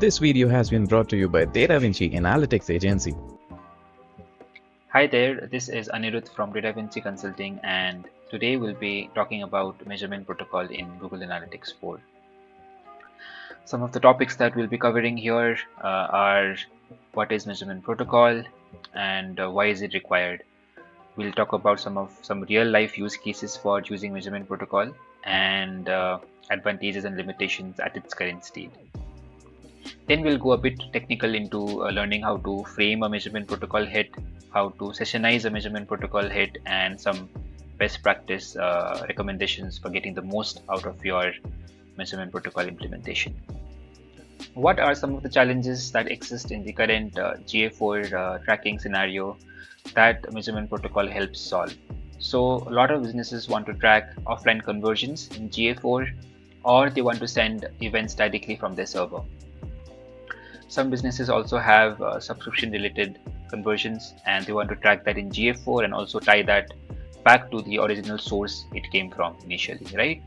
This video has been brought to you by DataVinci Analytics Agency. Hi there, this is Anirudh from DataVinci Consulting, and today we'll be talking about measurement protocol in Google Analytics 4. Some of the topics that we'll be covering here are what is measurement protocol and why is it required. We'll talk about some real life use cases for using measurement protocol and advantages and limitations at its current state. Then we'll go a bit technical into learning how to frame a measurement protocol hit, how to sessionize a measurement protocol hit, and some best practice recommendations for getting the most out of your measurement protocol implementation. What are some of the challenges that exist in the current GA4 tracking scenario that measurement protocol helps solve? So a lot of businesses want to track offline conversions in GA4, or they want to send events directly from their server. Some businesses also have subscription related conversions and they want to track that in GA4 and also tie that back to the original source it came from initially, right?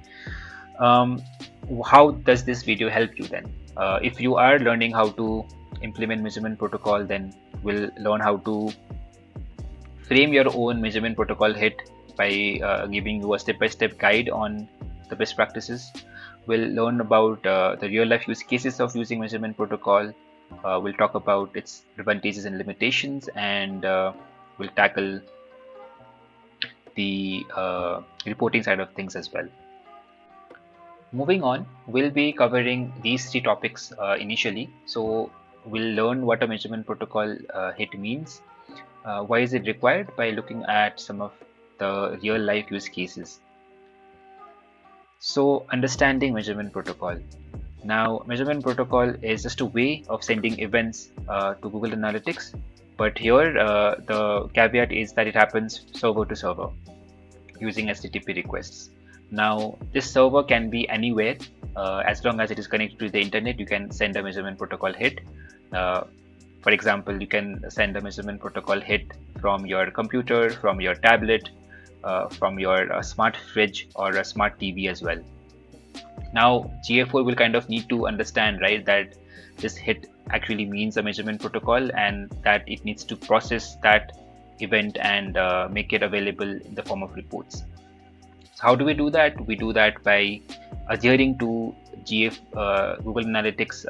How does this video help you then? If you are learning how to implement measurement protocol, then we'll learn how to frame your own measurement protocol hit by giving you a step-by-step guide on the best practices. We'll learn about the real-life use cases of using measurement protocol. We'll talk about its advantages and limitations, and we'll tackle the reporting side of things as well. Moving on, we'll be covering these three topics initially. So we'll learn what a measurement protocol hit means, why is it required, by looking at some of the real-life use cases. So understanding measurement protocol. Now, measurement protocol is just a way of sending events to Google Analytics, but here the caveat is that it happens server to server using HTTP requests. Now, this server can be anywhere. As long as it is connected to the internet, you can send a measurement protocol hit. For example, you can send a measurement protocol hit from your computer, from your tablet, from your smart fridge or a smart TV as well. Now, GA4 will kind of need to understand, right, that this hit actually means a measurement protocol and that it needs to process that event and make it available in the form of reports. So how do we do that? We do that by adhering to Google Analytics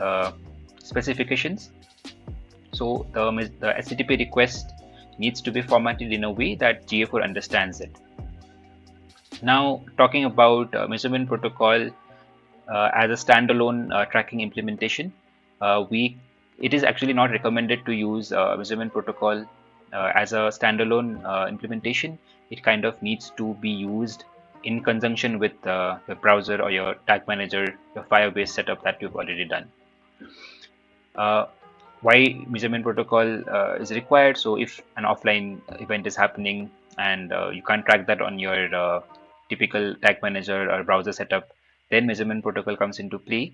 specifications. So the HTTP request needs to be formatted in a way that GA4 understands it. Now, talking about measurement protocol as a standalone tracking implementation, it is actually not recommended to use measurement protocol as a standalone implementation. It kind of needs to be used in conjunction with the browser or your tag manager, your Firebase setup that you've already done. Why measurement protocol is required? So if an offline event is happening and you can't track that on your typical tag manager or browser setup, then measurement protocol comes into play.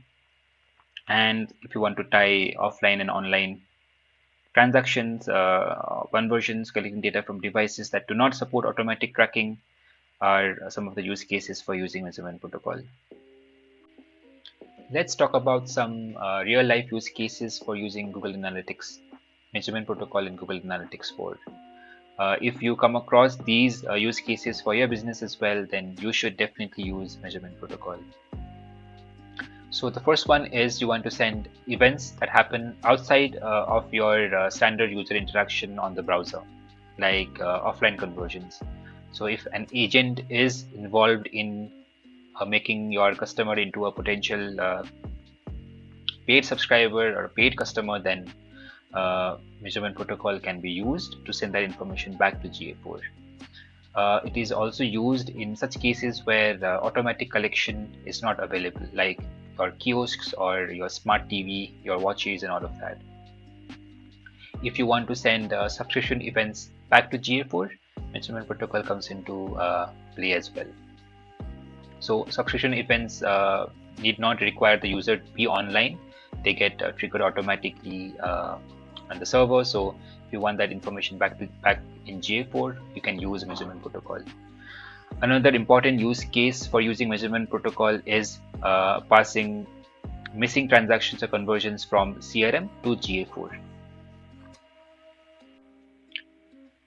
And if you want to tie offline and online transactions, conversions, collecting data from devices that do not support automatic tracking are some of the use cases for using measurement protocol. Let's talk about some real life use cases for using Google Analytics measurement protocol in Google Analytics 4. If you come across these use cases for your business as well, then you should definitely use measurement protocol. So the first one is you want to send events that happen outside of your standard user interaction on the browser, like offline conversions. So if an agent is involved in making your customer into a potential paid subscriber or paid customer, then measurement protocol can be used to send that information back to GA4. It is also used in such cases where automatic collection is not available, like your kiosks or your smart TV, your watches and all of that. If you want to send subscription events back to GA4, measurement protocol comes into play as well. So subscription events need not require the user to be online. They get triggered automatically on the server. So if you want that information back in GA4, you can use measurement protocol. Another important use case for using measurement protocol is passing missing transactions or conversions from CRM to GA4.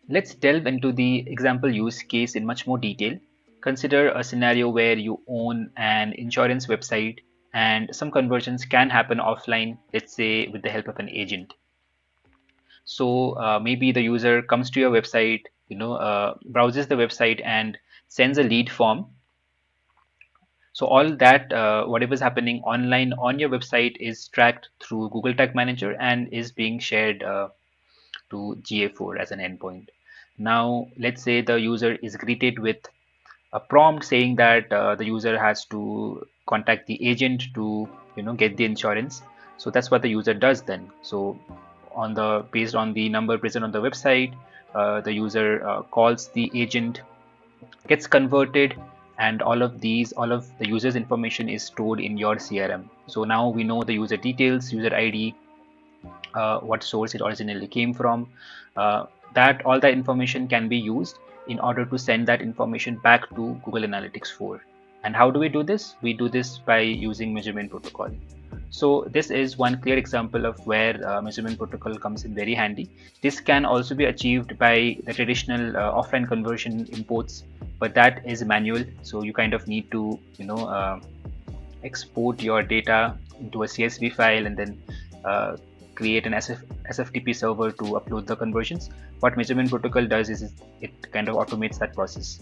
Let's delve into the example use case in much more detail. Consider a scenario where you own an insurance website and some conversions can happen offline, let's say with the help of an agent. So maybe the user comes to your website, browses the website and sends a lead form. So all that, whatever is happening online on your website is tracked through Google Tag Manager and is being shared to GA4 as an endpoint. Now, let's say the user is greeted with a prompt saying that the user has to contact the agent to get the insurance. So that's what the user does then. So based on the number present on the website, the user calls the agent, gets converted, and all of the user's information is stored in your CRM. So now we know the user details, user ID, what source it originally came from. That all that information can be used in order to send that information back to Google Analytics 4. And how do we do this? We do this by using measurement protocol. So this is one clear example of where measurement protocol comes in very handy. This can also be achieved by the traditional offline conversion imports, but that is manual. So you kind of need to export your data into a CSV file and then create an SFTP server to upload the conversions. What measurement protocol does is it kind of automates that process.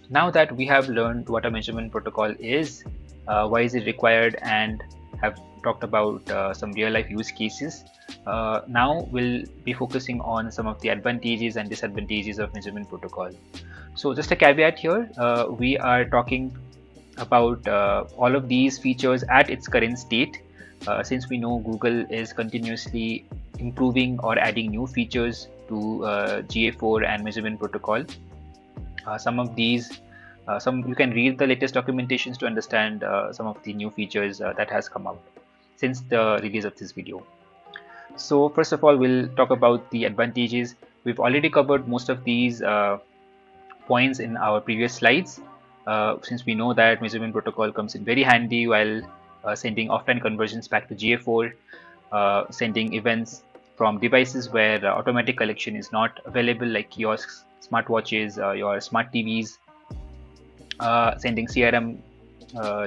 Now that we have learned what a measurement protocol is, why is it required, and have talked about some real life use cases, now we'll be focusing on some of the advantages and disadvantages of measurement protocol. So just a caveat here, we are talking about all of these features at its current state. Since we know Google is continuously improving or adding new features to GA4 and measurement protocol. Some of these, you can read the latest documentations to understand some of the new features that has come out since the release of this video. So first of all, we'll talk about the advantages. We've already covered most of these points in our previous slides. Since we know that measurement protocol comes in very handy while sending offline conversions back to GA4, sending events from devices where automatic collection is not available, like kiosks, smartwatches, your smart TVs, sending CRM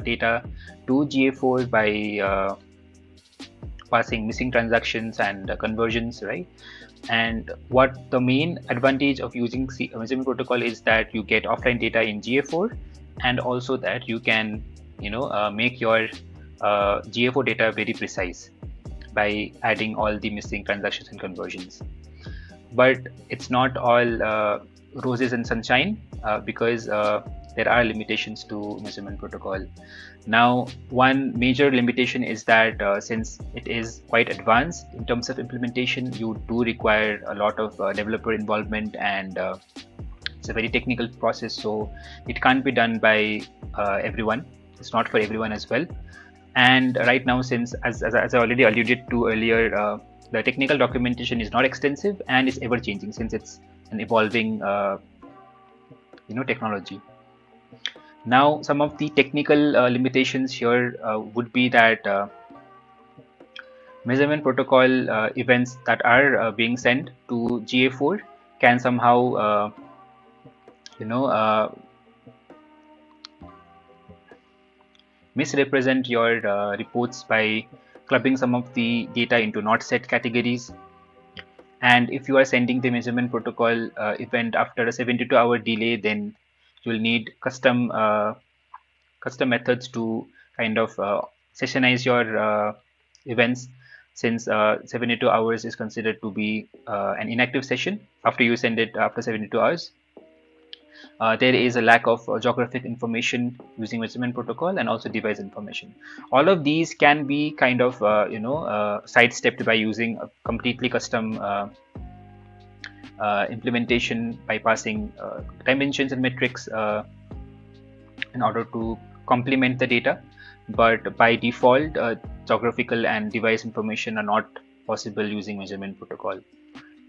data to GA4 by passing missing transactions and conversions, right? And what the main advantage of using measurement protocol is that you get offline data in GA4, and also that you can make your GA4 data very precise by adding all the missing transactions and conversions. But it's not all roses and sunshine, because there are limitations to measurement protocol. Now, one major limitation is that since it is quite advanced in terms of implementation, you do require a lot of developer involvement, and it's a very technical process, so it can't be done by everyone. It's not for everyone as well. And right now, since as I already alluded to earlier, the technical documentation is not extensive and is ever changing, since it's an evolving technology. Now, some of the technical limitations here would be that measurement protocol events that are being sent to GA4 can somehow misrepresent your reports by clubbing some of the data into not set categories. And if you are sending the measurement protocol event after a 72-hour delay, then you'll need custom methods to kind of sessionize your events, since 72 hours is considered to be an inactive session after you send it after 72 hours. There is a lack of geographic information using measurement protocol, and also device information. All of these can be kind of sidestepped by using a completely custom implementation by passing dimensions and metrics in order to complement the data. But by default, geographical and device information are not possible using measurement protocol.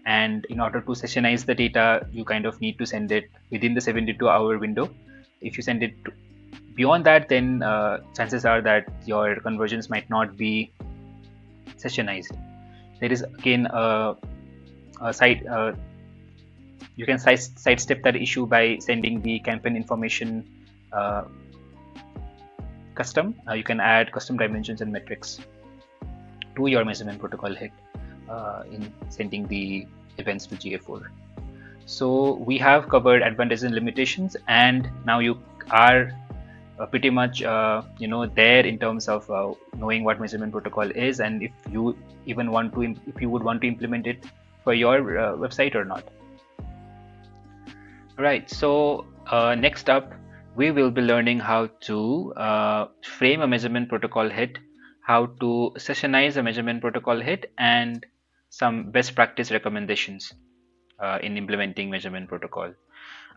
And in order to sessionize the data, you kind of need to send it within the 72-hour window. If you send it Beyond that, then chances are that your conversions might not be sessionized. There is again a side you can sidestep that issue by sending the campaign information uh, custom. You can add custom dimensions and metrics to your measurement protocol head in sending the events to GA4. So we have covered advantages and limitations, and now you are pretty much there in terms of knowing what measurement protocol is, and if you even want to if you would want to implement it for your website or not. Right, so next up, we will be learning how to frame a measurement protocol hit, how to sessionize a measurement protocol hit, and some best practice recommendations in implementing measurement protocol.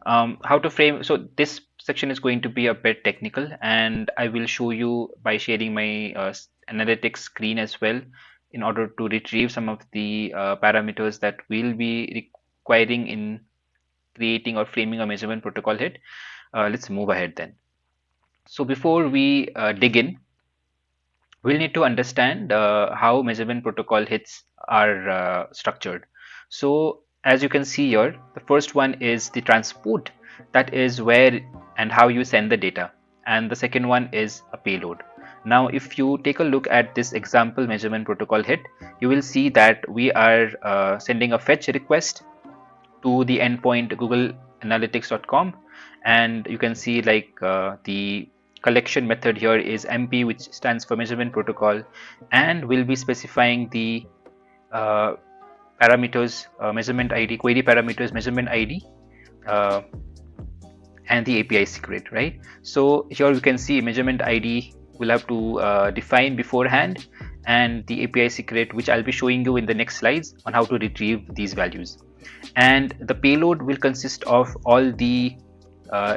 How to frame, so this section is going to be a bit technical, and I will show you by sharing my analytics screen as well in order to retrieve some of the parameters that we'll be requiring in creating or framing a measurement protocol hit. Let's move ahead then. So before we dig in, we'll need to understand how measurement protocol hits are structured. So as you can see here, the first one is the transport, that is where and how you send the data, and the second one is a payload. Now if you take a look at this example measurement protocol hit, you will see that we are sending a fetch request to the endpoint googleanalytics.com, and you can see like the collection method here is MP, which stands for measurement protocol, and we'll be specifying the uh, parameters, measurement ID, query parameters, measurement ID, uh, and the API secret, right? So here you can see measurement ID will have to define beforehand, and the API secret, which I'll be showing you in the next slides on how to retrieve these values. And the payload will consist of all the uh,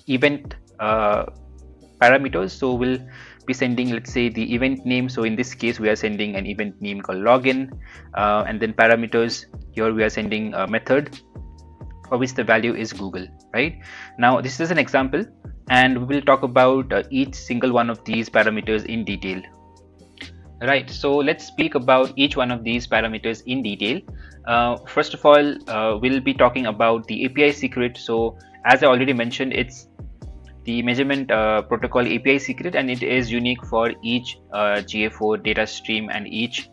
event parameters. So we'll be sending, let's say, the event name. So in this case, we are sending an event name called login, and then parameters. Here we are sending a method for which the value is Google, right? Now this is an example, and we will talk about each single one of these parameters in detail. Right, so let's speak about each one of these parameters in detail. First of all, we'll be talking about the API secret. So as I already mentioned, it's the measurement protocol API secret, and it is unique for each GA4 data stream and each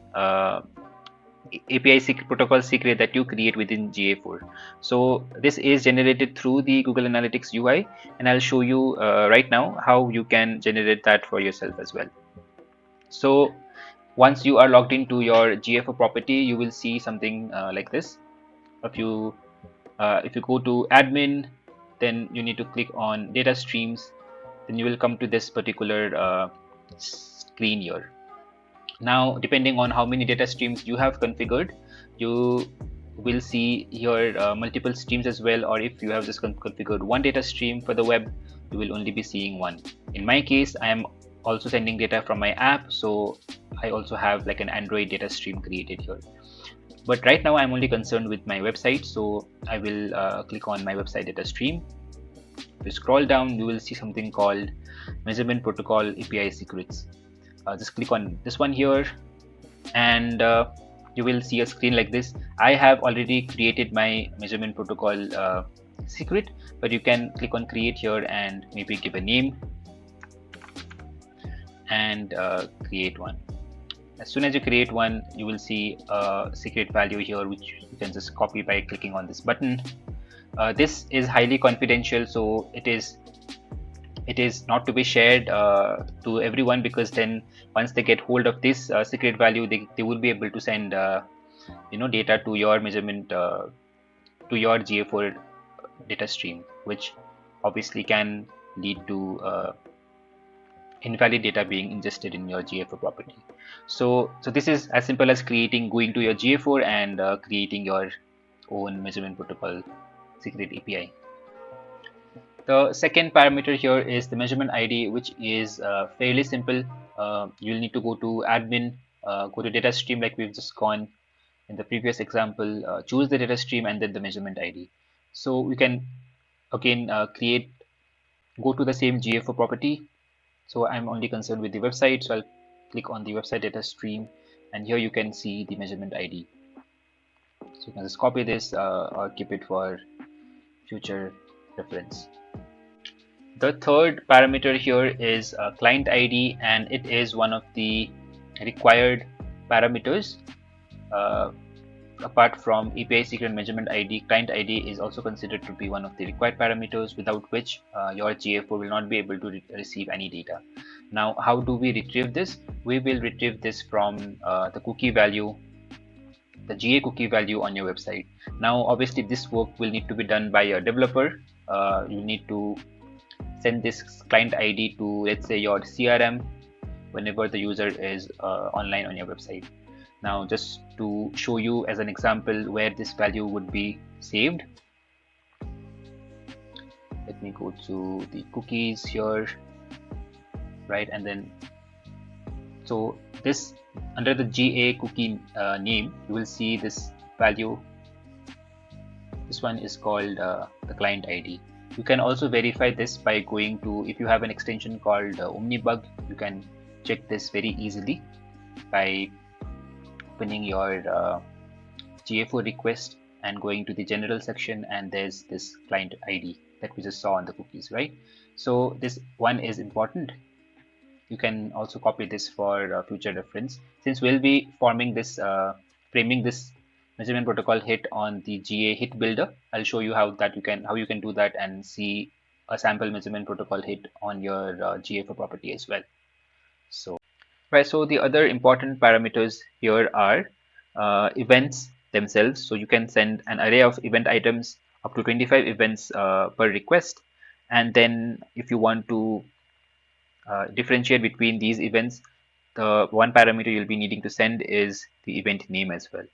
API protocol secret that you create within GA4. So this is generated through the Google Analytics UI, and I'll show you right now how you can generate that for yourself as well. So once you are logged into your GA4 property, you will see something like this. If you go to admin, then you need to click on data streams, then you will come to this particular screen here. Now depending on how many data streams you have configured, you will see here multiple streams as well, or if you have just configured one data stream for the web, you will only be seeing one. In my case, I am also sending data from my app, so I also have like an Android data stream created here. But right now I'm only concerned with my website, so I will click on my website data stream. If you scroll down, you will see something called measurement protocol API secrets. Just click on this one here, and you will see a screen like this. I have already created my measurement protocol secret, but you can click on create here and maybe give a name and create one. As soon as you create one, you will see a secret value here, which you can just copy by clicking on this button. This is highly confidential, so it is not to be shared to everyone, because then once they get hold of this secret value, they will be able to send data to your measurement to your GA4 data stream, which obviously can lead to invalid data being ingested in your GA4 property. So this is as simple as going to your GA4 and creating your own measurement protocol secret API. The second parameter here is the measurement ID, which is fairly simple. You'll need to go to admin, go to data stream like we've just gone in the previous example, choose the data stream and then the measurement ID. So we can again create go to the same GA4 property. So I'm only concerned with the website, so I'll click on the website data stream, and here you can see the measurement ID. So you can just copy this or keep it for future reference. The third parameter here is client ID, and it is one of the required parameters. Apart from API secret measurement ID, client ID is also considered to be one of the required parameters, without which your GA4 will not be able to receive any data. Now, how do we retrieve this? We will retrieve this from the cookie value, the GA cookie value on your website. Now, obviously, this work will need to be done by a developer. You need to send this client ID to, let's say, your CRM whenever the user is online on your website. Now, just to show you as an example where this value would be saved, let me go to the cookies here, right? And then, so this, under the GA cookie name, you will see this value. This one is called the client ID. You can also verify this by going to, if you have an extension called Omnibug, you can check this very easily by opening your GA4 request and going to the general section, and there's this client ID that we just saw on the cookies, right? So this one is important. You can also copy this for future reference. Since we'll be forming this, framing this measurement protocol hit on the GA hit builder, I'll show you how you can do that and see a sample measurement protocol hit on your GA4 property as well. So, right. So the other important parameters here are events themselves. So you can send an array of event items, up to 25 events per request, and then if you want to differentiate between these events, the one parameter you'll be needing to send is the event name as well.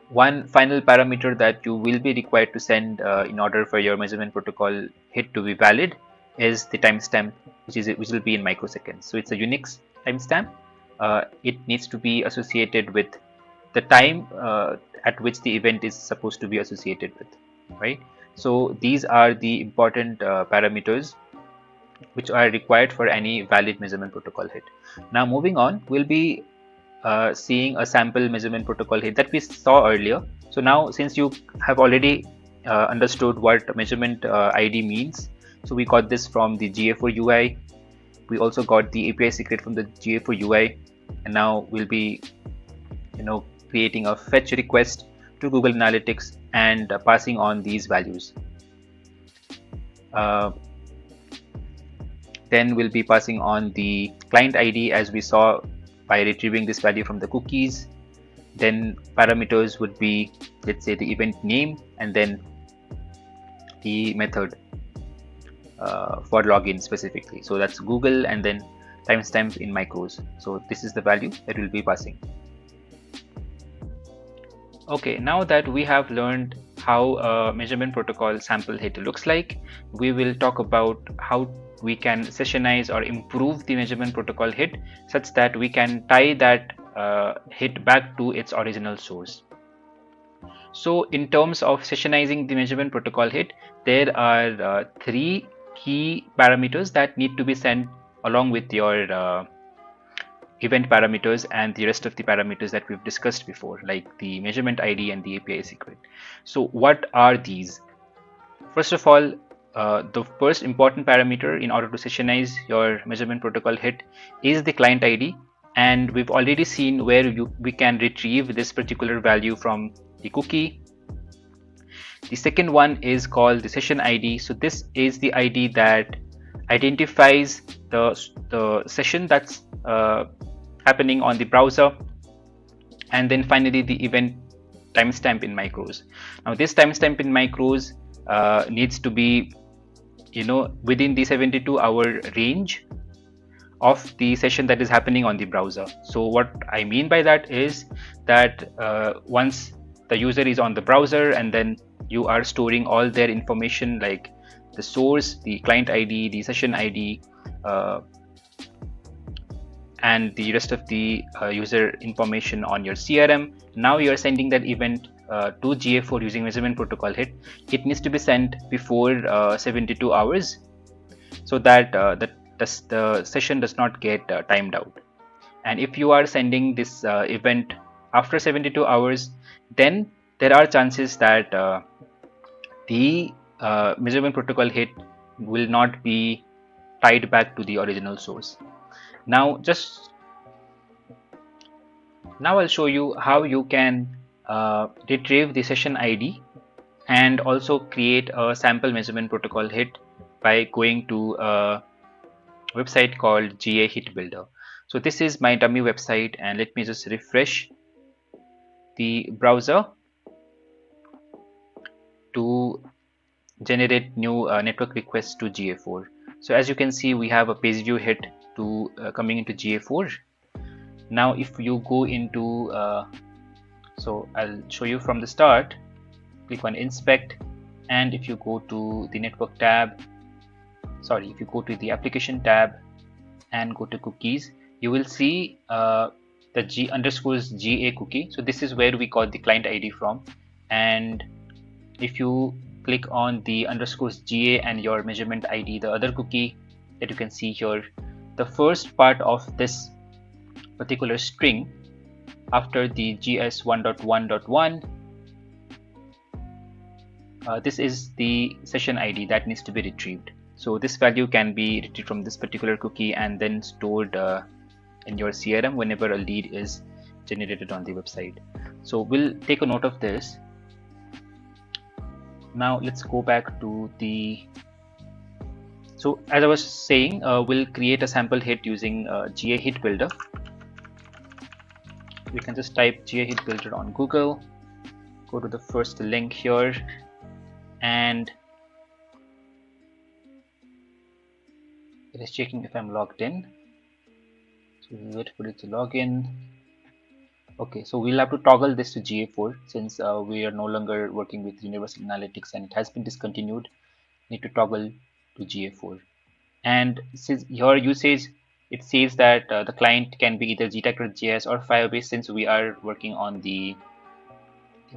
One final parameter that you will be required to send in order for your measurement protocol hit to be valid is the timestamp, which will be in microseconds. So it's a Unix timestamp. It needs to be associated with the time at which the event is supposed to be associated with, right? So these are the important parameters which are required for any valid measurement protocol hit. Now moving on, we'll be seeing a sample measurement protocol hit that we saw earlier. So now, since you have already understood what measurement ID means, so we got this from the GA4 UI. We also got the API secret from the GA4 UI, and now we'll be, creating a fetch request to Google Analytics and passing on these values. Then we'll be passing on the client ID as we saw by retrieving this value from the cookies. Then parameters would be, let's say, the event name and then the method for login specifically. So that's Google and then timestamp in micros. So this is the value that we'll be passing. Okay, now that we have learned how a measurement protocol sample hit looks like, we will talk about how we can sessionize or improve the measurement protocol hit such that we can tie that hit back to its original source. So in terms of sessionizing the measurement protocol hit, there are three key parameters that need to be sent along with your event parameters and the rest of the parameters that we've discussed before, like the measurement ID and the API secret. So what are these? First of all, the first important parameter in order to sessionize your measurement protocol hit is the client ID, and we've already seen where we can retrieve this particular value from the cookie. The second one is called the session ID. So this is the ID that identifies the session that's happening on the browser, and then finally the event timestamp in micros. Now this timestamp in micros needs to be within the 72-hour range of the session that is happening on the browser. So what I mean by that is that once the user is on the browser and then you are storing all their information like the source, the client ID, the session ID, and the rest of the user information on your CRM. Now you are sending that event to GA4 using measurement protocol hit, it needs to be sent before 72 hours so that the session does not get timed out. And if you are sending this event after 72 hours, then there are chances that the measurement protocol hit will not be tied back to the original source. Now I'll show you how you can retrieve the session ID and also create a sample measurement protocol hit by going to a website called GA Hit Builder. So this is my dummy website, and let me just refresh the browser to generate new network requests to GA4. So as you can see, we have a page view hit to coming into GA4. Now if you go into so I'll show you from the start. Click on inspect, and if you go to the network tab, if you go to the application tab and go to cookies, you will see the G_GA cookie. So this is where we got the client ID from, and if you click on the _GA and your measurement ID, the other cookie that you can see here, the first part of this particular string after the GS1.1.1, this is the session ID that needs to be retrieved. So this value can be retrieved from this particular cookie and then stored in your CRM whenever a lead is generated on the website. So we'll take a note of this. Now let's go back to the, so as I was saying, we'll create a sample hit using GA Hit Builder. We can just type GA Hit Builder on Google, go to the first link here, and it is checking if I'm logged in. So we'll wait for it to log in. Okay, so we'll have to toggle this to GA4 since we are no longer working with Universal Analytics and it has been discontinued. Need to toggle to GA4. And since your usage, it says that the client can be either GTAC.js or Firebase. Since we are working on the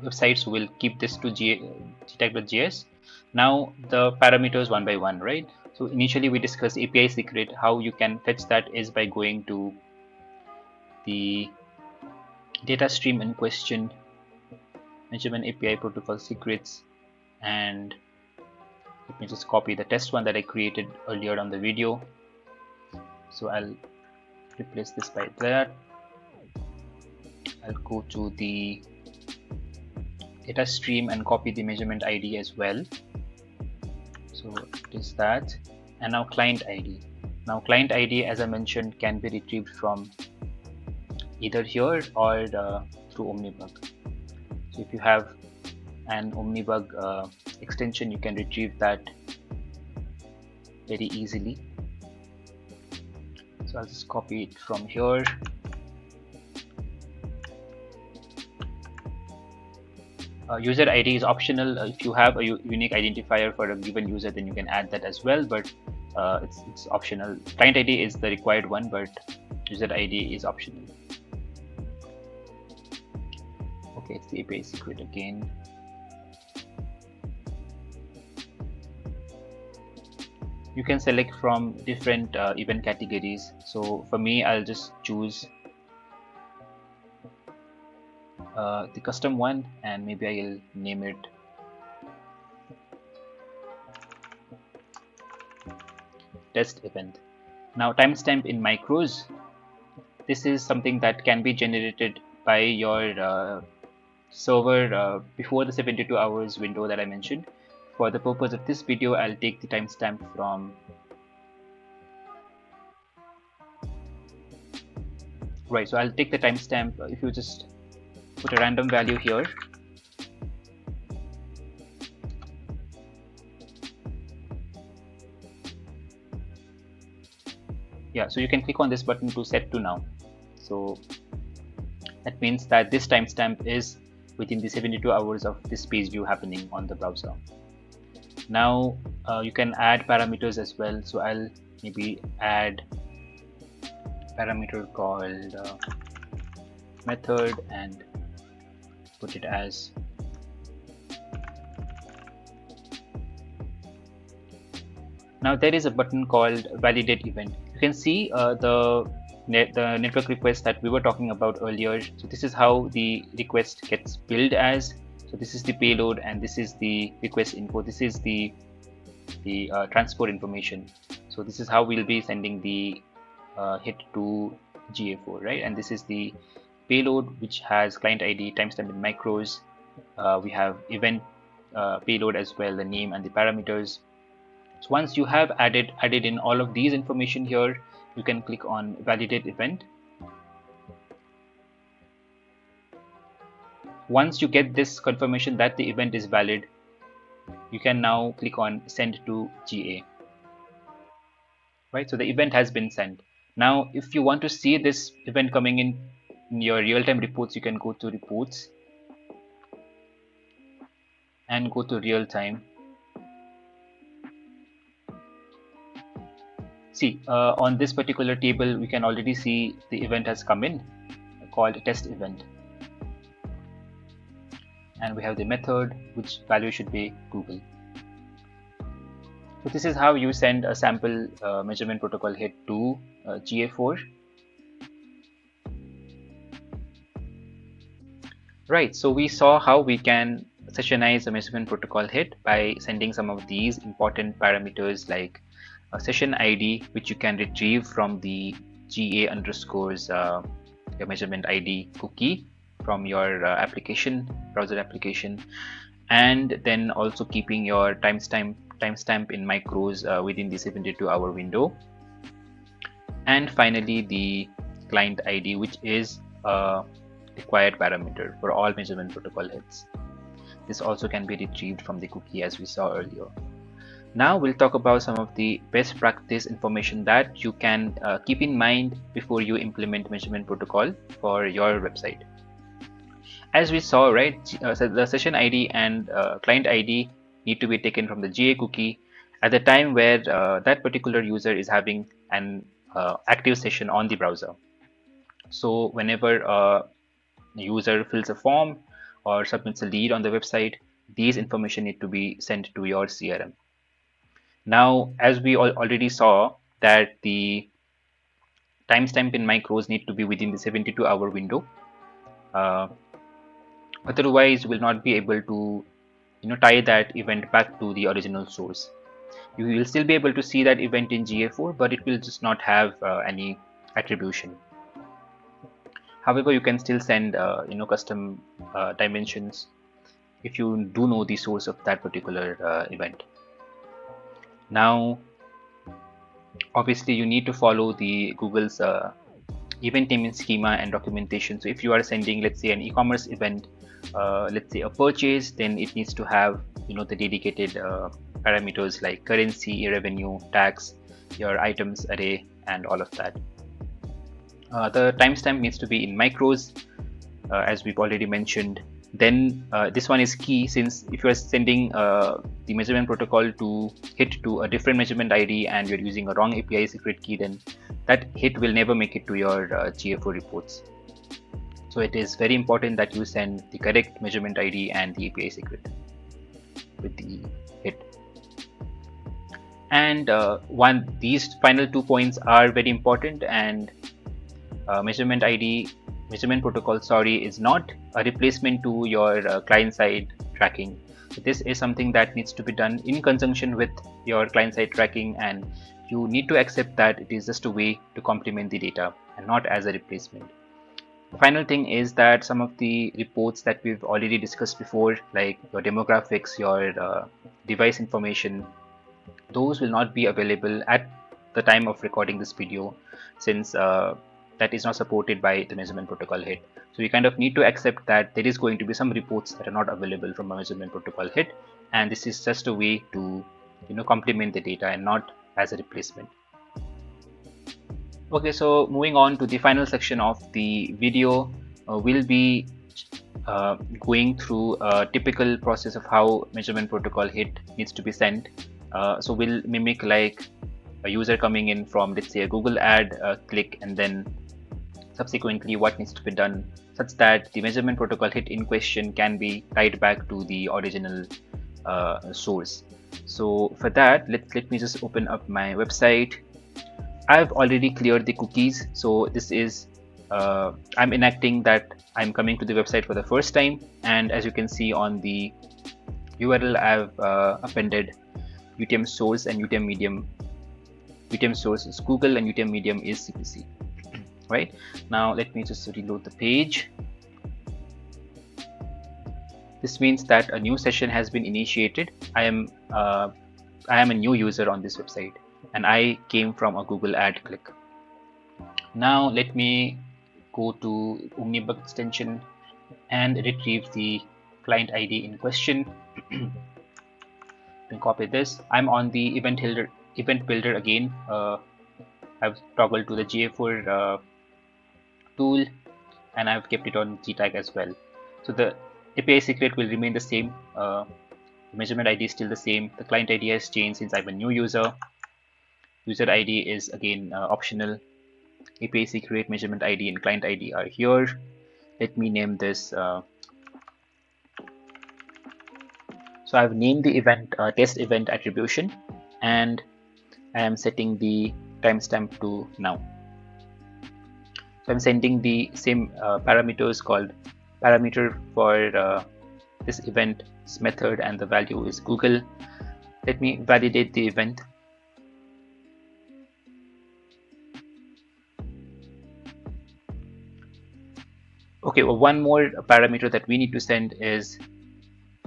website, so we'll keep this to GTAC.js. Now the parameters one by one, right? So initially we discussed API secret. How you can fetch that is by going to the data stream in question, measurement API protocol secrets, and let me just copy the test one that I created earlier on the video. So I'll replace this by that. I'll go to the data stream and copy the measurement ID as well. So it is that, and now client ID. Now client ID, as I mentioned, can be retrieved from either here or through Omnibug. So if you have an Omnibug extension, you can retrieve that very easily. So I'll just copy it from here. User ID is optional. If you have a unique identifier for a given user, then you can add that as well, but it's optional. Client ID is the required one, but user ID is optional. Okay, it's the API secret again. You can select from different event categories. So for me, I'll just choose the custom one, and maybe I'll name it test event. Now timestamp in micros. This is something that can be generated by your server before the 72 hours window that I mentioned. For the purpose of this video, I'll take the timestamp from right. So I'll take the timestamp. If you just put a random value here, yeah, so you can click on this button to set to now. So that means that this timestamp is within the 72 hours of this page view happening on the browser. Now you can add parameters as well. So I'll maybe add parameter called method and put it as Now there is a button called validate event. You can see the network request that we were talking about earlier. So this is how the request gets billed as. So this is the payload and this is the request info. This is the transport information. So this is how we'll be sending the hit to GA4, right? And this is the payload, which has client ID, timestamp in micros. We have event payload as well, the name and the parameters. So once you have added in all of these information here, you can click on validate event. Once you get this confirmation that the event is valid, you can now click on send to GA. Right, so the event has been sent. Now, if you want to see this event coming in your real-time reports, you can go to reports and go to real-time. See, on this particular table, we can already see the event has come in called test event. And we have the method, which value should be Google. So this is how you send a sample measurement protocol hit to GA4. Right, so we saw how we can sessionize a measurement protocol hit by sending some of these important parameters like a session ID, which you can retrieve from the GA underscores your measurement ID cookie from your browser application, and then also keeping your timestamp in micros within the 72-hour window, and finally the client ID, which is a required parameter for all measurement protocol hits. This also can be retrieved from the cookie, as we saw earlier. Now we'll talk about some of the best practice information that you can keep in mind before you implement measurement protocol for your website. As we saw, right, so the session ID and client ID need to be taken from the GA cookie at the time where that particular user is having an active session on the browser. So whenever a user fills a form or submits a lead on the website, these information need to be sent to your CRM. Now, as we already saw, that the timestamp in micros need to be within the 72-hour window. Otherwise, we'll not be able to tie that event back to the original source. You will still be able to see that event in GA4, but it will just not have any attribution. However, you can still send custom dimensions if you do know the source of that particular event. Now, obviously, you need to follow the Google's event naming schema and documentation. So if you are sending, let's say, an e-commerce event, let's say a purchase, then it needs to have the dedicated parameters like currency, revenue, tax, your items array, and all of that. The timestamp needs to be in micros, as we've already mentioned. Then this one is key, since if you are sending the measurement protocol to hit to a different measurement ID and you're using a wrong API secret key, then that hit will never make it to your GA4 reports. So it is very important that you send the correct measurement ID and the API secret with the hit. And these final 2 points are very important, and measurement protocol, is not a replacement to your client-side tracking. So this is something that needs to be done in conjunction with your client-side tracking, and you need to accept that it is just a way to complement the data and not as a replacement. The final thing is that some of the reports that we've already discussed before, like your demographics, your device information, those will not be available at the time of recording this video, since that is not supported by the measurement protocol hit. So you kind of need to accept that there is going to be some reports that are not available from a measurement protocol hit, and this is just a way to complement the data and not as a replacement. Okay, so moving on to the final section of the video, we'll be going through a typical process of how measurement protocol hit needs to be sent. So we'll mimic like a user coming in from, let's say, a Google ad click, and then subsequently what needs to be done such that the measurement protocol hit in question can be tied back to the original source. So for that, let me just open up my website. I've already cleared the cookies, so this is I'm enacting that I'm coming to the website for the first time, and as you can see on the URL, I've appended UTM source and UTM medium. UTM source is Google and UTM medium is CPC. Right, now let me just reload the page. This means that a new session has been initiated. I am a new user on this website, and I came from a Google ad click. Now let me go to Omnibus extension and retrieve the client ID in question. Then copy this. I'm on the event builder again. I've toggled to the GA4 tool, and I've kept it on G tag as well. So the API secret will remain the same. The measurement ID is still the same. The client ID has changed since I'm a new user. User ID is again optional. API secret, measurement ID, and client ID are here. Let me name this. So I've named the event test event attribution, and I am setting the timestamp to now. So I'm sending the same parameters called parameter for this event, this method, and the value is Google. Let me validate the event. Okay, well, one more parameter that we need to send is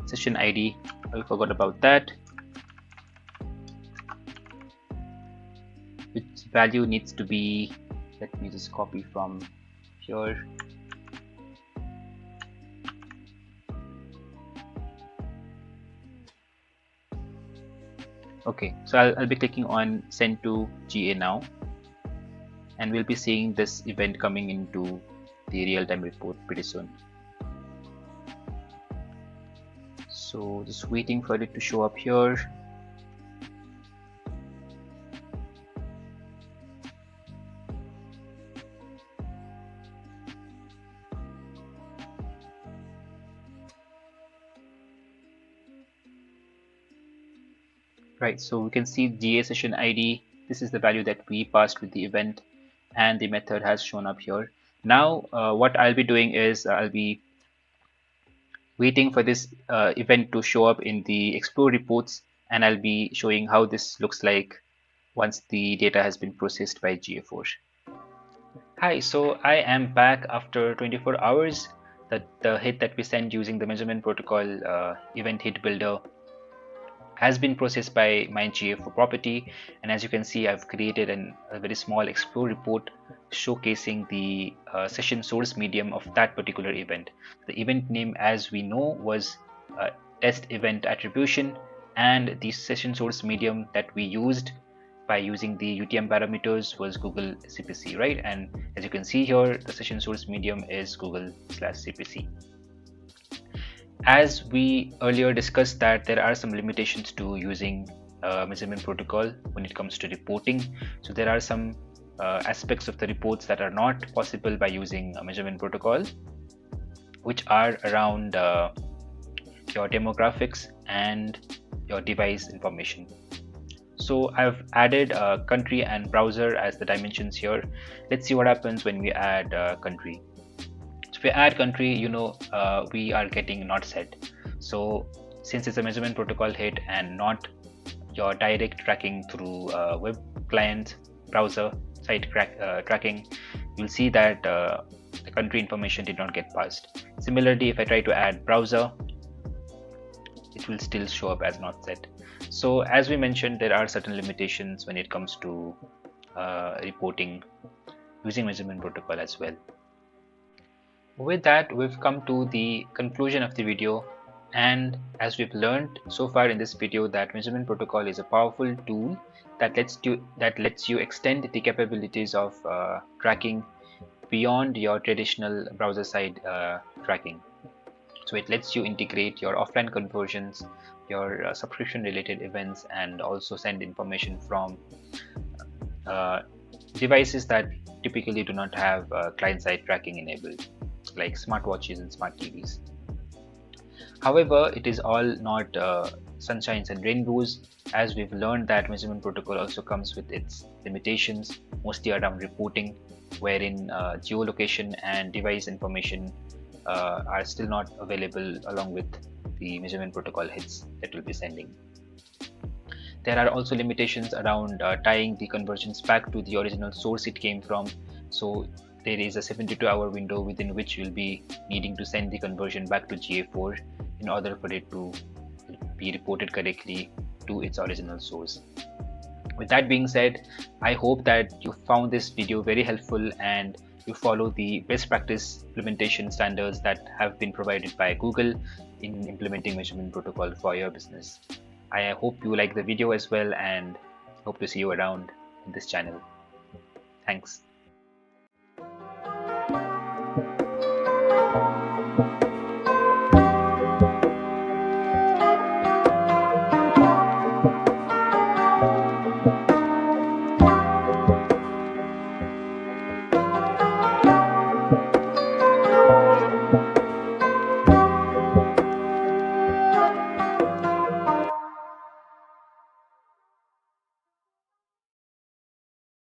session ID. I forgot about that. Which value needs to be, let me just copy from here. Okay, so I'll be clicking on send to GA now, and we'll be seeing this event coming into the real-time report pretty soon. So just waiting for it to show up here. Right, so we can see GA session ID. This is the value that we passed with the event, and the method has shown up here. Now what I'll be doing is I'll be waiting for this event to show up in the explore reports, and I'll be showing how this looks like once the data has been processed by GA4. Hi, so I am back after 24 hours. The hit that we sent using the measurement protocol event hit builder has been processed by my GA4 property, and as you can see, I've created a very small explore report showcasing the session source medium of that particular event. The event name, as we know, was test event attribution, and the session source medium that we used by using the UTM parameters was Google CPC, right? And as you can see here, the session source medium is Google/CPC. As we earlier discussed that there are some limitations to using measurement protocol when it comes to reporting. So there are some aspects of the reports that are not possible by using a measurement protocol, which are around your demographics and your device information. So I've added country and browser as the dimensions here. Let's see what happens when we add country. If we add country, we are getting not set. So since it's a measurement protocol hit and not your direct tracking through web client, browser, site tracking, you'll see that the country information did not get passed. Similarly, if I try to add browser, it will still show up as not set. So as we mentioned, there are certain limitations when it comes to reporting using measurement protocol as well. With that, we've come to the conclusion of the video, and as we've learned so far in this video, that measurement protocol is a powerful tool that lets you extend the capabilities of tracking beyond your traditional browser side tracking. So it lets you integrate your offline conversions, your subscription related events, and also send information from devices that typically do not have client-side tracking enabled, like smartwatches and smart TVs. However, it is all not sunshines and rainbows, as we've learned that measurement protocol also comes with its limitations, mostly around reporting, wherein geolocation and device information are still not available along with the measurement protocol hits that we'll be sending. There are also limitations around tying the conversions back to the original source it came from. So there is a 72-hour window within which you'll be needing to send the conversion back to GA4 in order for it to be reported correctly to its original source. With that being said, I hope that you found this video very helpful and you follow the best practice implementation standards that have been provided by Google in implementing measurement protocol for your business. I hope you like the video as well and hope to see you around in this channel. Thanks.